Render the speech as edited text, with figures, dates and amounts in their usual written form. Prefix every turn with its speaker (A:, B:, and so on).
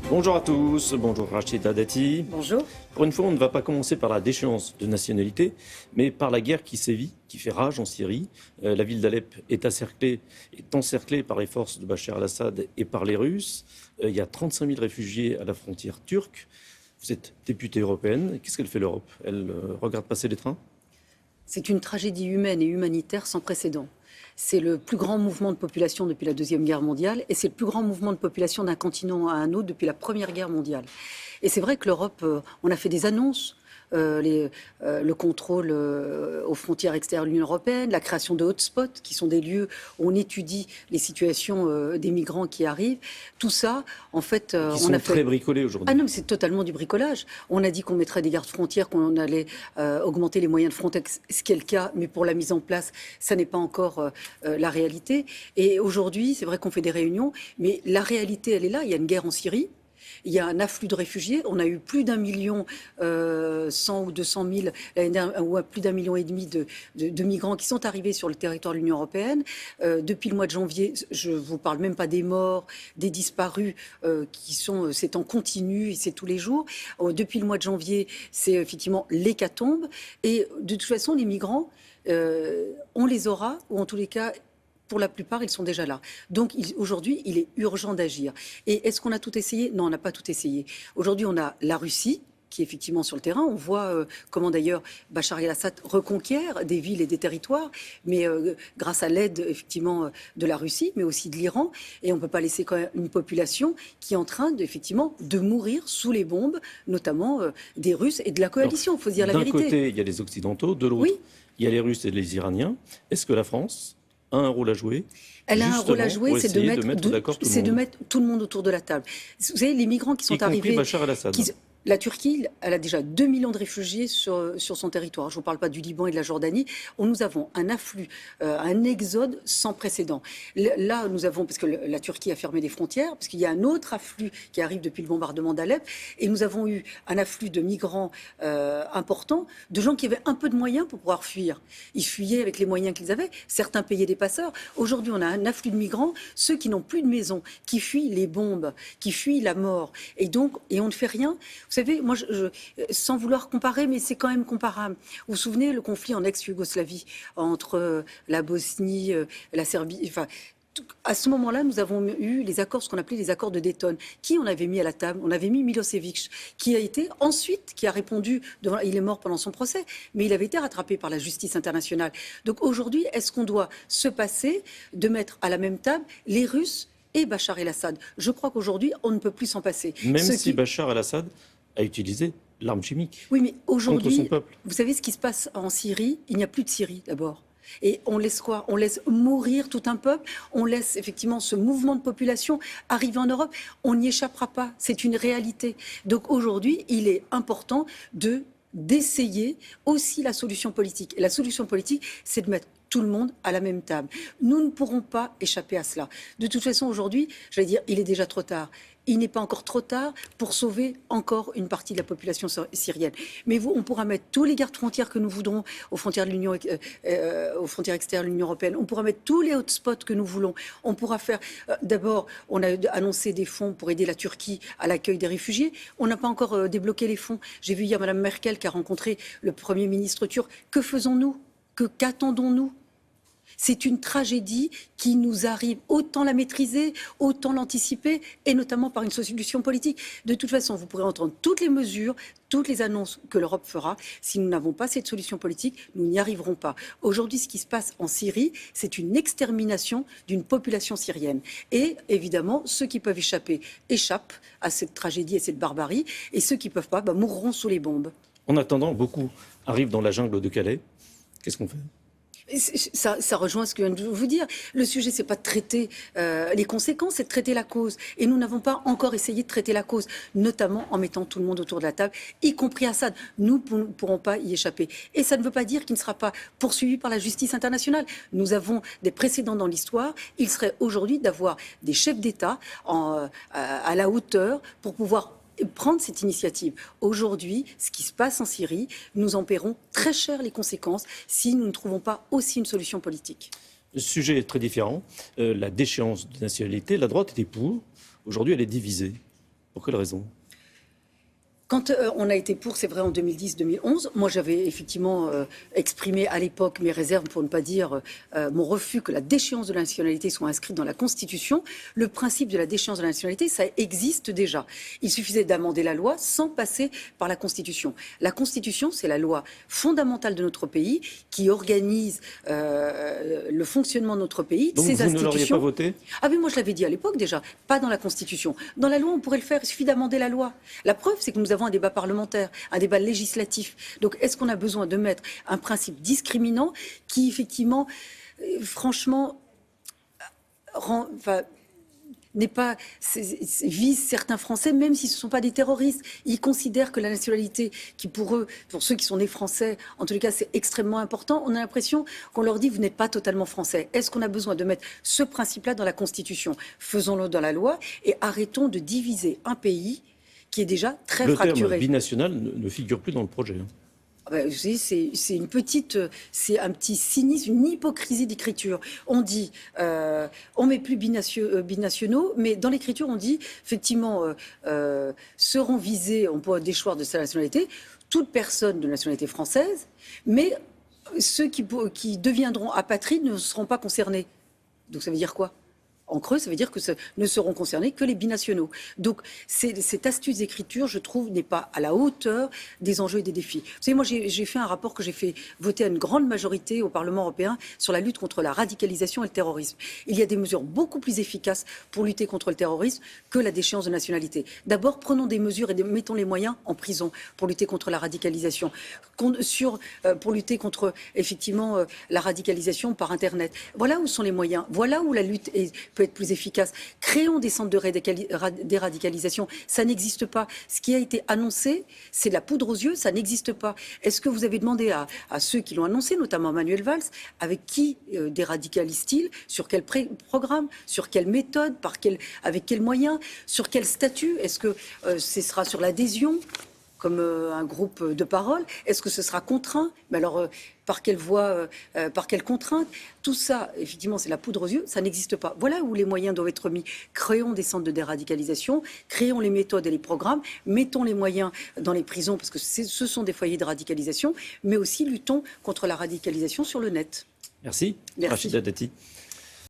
A: Bonjour à tous, bonjour Rachida Dati.
B: Bonjour.
A: Pour une fois, on ne va pas commencer par la déchéance de nationalité, mais par la guerre qui sévit, qui fait rage en Syrie. La ville d'Alep est encerclée par les forces de Bachar el-Assad et par les Russes. Il y a 35 000 réfugiés à la frontière turque. Vous êtes députée européenne. Qu'est-ce qu'elle fait l'Europe? Elle regarde passer les trains?
B: C'est une tragédie humaine et humanitaire sans précédent. C'est le plus grand mouvement de population depuis la Deuxième Guerre mondiale et c'est le plus grand mouvement de population d'un continent à un autre depuis la Première Guerre mondiale. Et c'est vrai que l'Europe, on a fait des annonces. Le contrôle aux frontières extérieures de l'Union européenne, la création de hotspots, qui sont des lieux où on étudie les situations des migrants qui arrivent. Tout ça, en fait,
A: Qui sont très bricolés aujourd'hui.
B: Ah non, mais c'est totalement du bricolage. On a dit qu'on mettrait des gardes-frontières, qu'on allait augmenter les moyens de Frontex, ce qui est le cas, mais pour la mise en place, ça n'est pas encore la réalité. Et aujourd'hui, c'est vrai qu'on fait des réunions, mais la réalité, elle est là. Il y a une guerre en Syrie. Il y a un afflux de réfugiés. On a eu plus d'1 million 100 ou 200 000, ou plus d'1,5 million de migrants qui sont arrivés sur le territoire de l'Union européenne. Depuis le mois de janvier, je ne vous parle même pas des morts, des disparus, c'est en continu et c'est tous les jours. Depuis le mois de janvier, c'est effectivement l'hécatombe. Et de toute façon, les migrants, on les aura, ou en tous les cas, pour la plupart, ils sont déjà là. Donc aujourd'hui, il est urgent d'agir. Et est-ce qu'on a tout essayé? Non, on n'a pas tout essayé. Aujourd'hui, on a la Russie qui est effectivement sur le terrain. On voit comment d'ailleurs Bachar el-Assad reconquiert des villes et des territoires, mais grâce à l'aide effectivement de la Russie, mais aussi de l'Iran. Et on ne peut pas laisser quand même une population qui est en train effectivement de mourir sous les bombes, notamment des Russes et de la coalition, il faut dire la vérité.
A: D'un côté, il y a les Occidentaux, de l'autre,
B: oui,
A: il y a les Russes et les Iraniens. Est-ce que la France a un rôle à jouer?
B: Elle a un rôle à jouer, c'est de mettre tout le monde autour de la table. Vous savez, les migrants qui sont arrivés...
A: Bachar el-Assad.
B: La Turquie, elle a déjà 2 millions de réfugiés sur son territoire. Je ne vous parle pas du Liban et de la Jordanie. Nous avons un afflux, un exode sans précédent. Là, nous avons, parce que la Turquie a fermé les frontières, parce qu'il y a un autre afflux qui arrive depuis le bombardement d'Alep, et nous avons eu un afflux de migrants important, de gens qui avaient un peu de moyens pour pouvoir fuir. Ils fuyaient avec les moyens qu'ils avaient. Certains payaient des passeurs. Aujourd'hui, on a un afflux de migrants, ceux qui n'ont plus de maison, qui fuient les bombes, qui fuient la mort. Et on ne fait rien. Vous savez, moi, sans vouloir comparer, mais c'est quand même comparable. Vous vous souvenez, le conflit en ex-Yougoslavie entre la Bosnie, la Serbie, enfin, à ce moment-là, nous avons eu les accords, ce qu'on appelait les accords de Dayton. Qui on avait mis à la table? On avait mis Milosevic, qui a répondu, il est mort pendant son procès, mais il avait été rattrapé par la justice internationale. Donc aujourd'hui, est-ce qu'on doit se passer de mettre à la même table les Russes et Bachar el-Assad? Je crois qu'aujourd'hui, on ne peut plus s'en passer.
A: Même si Bachar el-Assad a utilisé l'arme chimique
B: oui, mais aujourd'hui,
A: contre son peuple.
B: Vous savez ce qui se passe en Syrie? Il n'y a plus de Syrie d'abord. Et on laisse quoi? On laisse mourir tout un peuple, on laisse effectivement ce mouvement de population arriver en Europe. On n'y échappera pas, c'est une réalité. Donc aujourd'hui, il est important d'essayer aussi la solution politique. Et la solution politique, c'est de mettre tout le monde à la même table. Nous ne pourrons pas échapper à cela. De toute façon, aujourd'hui, j'allais dire, il est déjà trop tard. Il n'est pas encore trop tard pour sauver encore une partie de la population syrienne. Mais on pourra mettre tous les gardes-frontières que nous voudrons aux frontières extérieures de l'Union européenne. On pourra mettre tous les hotspots que nous voulons. On pourra faire... D'abord, on a annoncé des fonds pour aider la Turquie à l'accueil des réfugiés. On n'a pas encore débloqué les fonds. J'ai vu hier Mme Merkel qui a rencontré le Premier ministre turc. Que faisons-nous? Qu'attendons-nous? C'est une tragédie qui nous arrive. Autant la maîtriser, autant l'anticiper, et notamment par une solution politique. De toute façon, vous pourrez entendre toutes les mesures, toutes les annonces que l'Europe fera. Si nous n'avons pas cette solution politique, nous n'y arriverons pas. Aujourd'hui, ce qui se passe en Syrie, c'est une extermination d'une population syrienne. Et évidemment, ceux qui peuvent échapper échappent à cette tragédie et cette barbarie. Et ceux qui ne peuvent pas mourront sous les bombes.
A: En attendant, beaucoup arrivent dans la jungle de Calais. Qu'est-ce qu'on fait?
B: Ça rejoint ce que je viens de vous dire. Le sujet, c'est pas de traiter les conséquences, c'est de traiter la cause. Et nous n'avons pas encore essayé de traiter la cause, notamment en mettant tout le monde autour de la table, y compris Assad. Nous ne pourrons pas y échapper. Et ça ne veut pas dire qu'il ne sera pas poursuivi par la justice internationale. Nous avons des précédents dans l'histoire. Il serait aujourd'hui d'avoir des chefs d'État à la hauteur pour pouvoir prendre cette initiative. Aujourd'hui, ce qui se passe en Syrie, nous en paierons très cher les conséquences si nous ne trouvons pas aussi une solution politique.
A: Le sujet est très différent. La déchéance de nationalité, la droite était pour. Aujourd'hui, elle est divisée. Pour quelle raison?
B: Quand on a été pour, c'est vrai, en 2010-2011, moi j'avais effectivement exprimé à l'époque mes réserves, pour ne pas dire mon refus que la déchéance de la nationalité soit inscrite dans la Constitution. Le principe de la déchéance de la nationalité, ça existe déjà. Il suffisait d'amender la loi sans passer par la Constitution. La Constitution, c'est la loi fondamentale de notre pays qui organise le fonctionnement de notre pays,
A: Donc
B: ses
A: vous
B: institutions.
A: ne l'auriez pas voté?
B: Ah oui, moi je l'avais dit à l'époque déjà, pas dans la Constitution. Dans la loi, on pourrait le faire, il suffit d'amender la loi. La preuve, c'est que nous avons un débat parlementaire, un débat législatif. Donc est-ce qu'on a besoin de mettre un principe discriminant qui, effectivement, franchement, vise certains Français, même si ce ne sont pas des terroristes. Ils considèrent que la nationalité, qui pour eux, pour ceux qui sont nés français, en tous les cas, c'est extrêmement important. On a l'impression qu'on leur dit, vous n'êtes pas totalement français. Est-ce qu'on a besoin de mettre ce principe-là dans la Constitution? Faisons-le dans la loi et arrêtons de diviser un pays qui est déjà très fracturé.
A: Le terme binational ne figure plus dans le projet.
B: Vous savez, c'est un petit cynisme, une hypocrisie d'écriture. On dit, on met plus binationaux, mais dans l'écriture, on dit, effectivement, seront visés, on peut déchoir de sa nationalité, toute personne de nationalité française, mais ceux qui deviendront apatrides ne seront pas concernés. Donc ça veut dire quoi? En creux, ça veut dire que ne seront concernés que les binationaux. Donc, cette astuce d'écriture, je trouve, n'est pas à la hauteur des enjeux et des défis. Vous savez, moi, j'ai fait un rapport que j'ai fait voter à une grande majorité au Parlement européen sur la lutte contre la radicalisation et le terrorisme. Il y a des mesures beaucoup plus efficaces pour lutter contre le terrorisme que la déchéance de nationalité. D'abord, prenons des mesures et mettons les moyens en prison pour lutter contre la radicalisation, pour lutter contre, effectivement, la radicalisation par Internet. Voilà où sont les moyens. Voilà où la lutte peut être plus efficace. Créons des centres de déradicalisation. Ça n'existe pas. Ce qui a été annoncé, c'est de la poudre aux yeux, ça n'existe pas. Est-ce que vous avez demandé à ceux qui l'ont annoncé, notamment Manuel Valls, avec qui déradicalise-t-il, sur quel programme, sur quelle méthode, avec quels moyens, sur quel statut? Est-ce que ce sera sur l'adhésion comme un groupe de parole? Est-ce que ce sera contraint? Mais alors, par quelle voie, par quelle contrainte? Tout ça, effectivement, c'est la poudre aux yeux, ça n'existe pas. Voilà où les moyens doivent être mis. Créons des centres de déradicalisation, créons les méthodes et les programmes, mettons les moyens dans les prisons, parce que ce sont des foyers de radicalisation, mais aussi luttons contre la radicalisation sur le net.
A: Merci.
B: Merci.
A: Rachida Dati.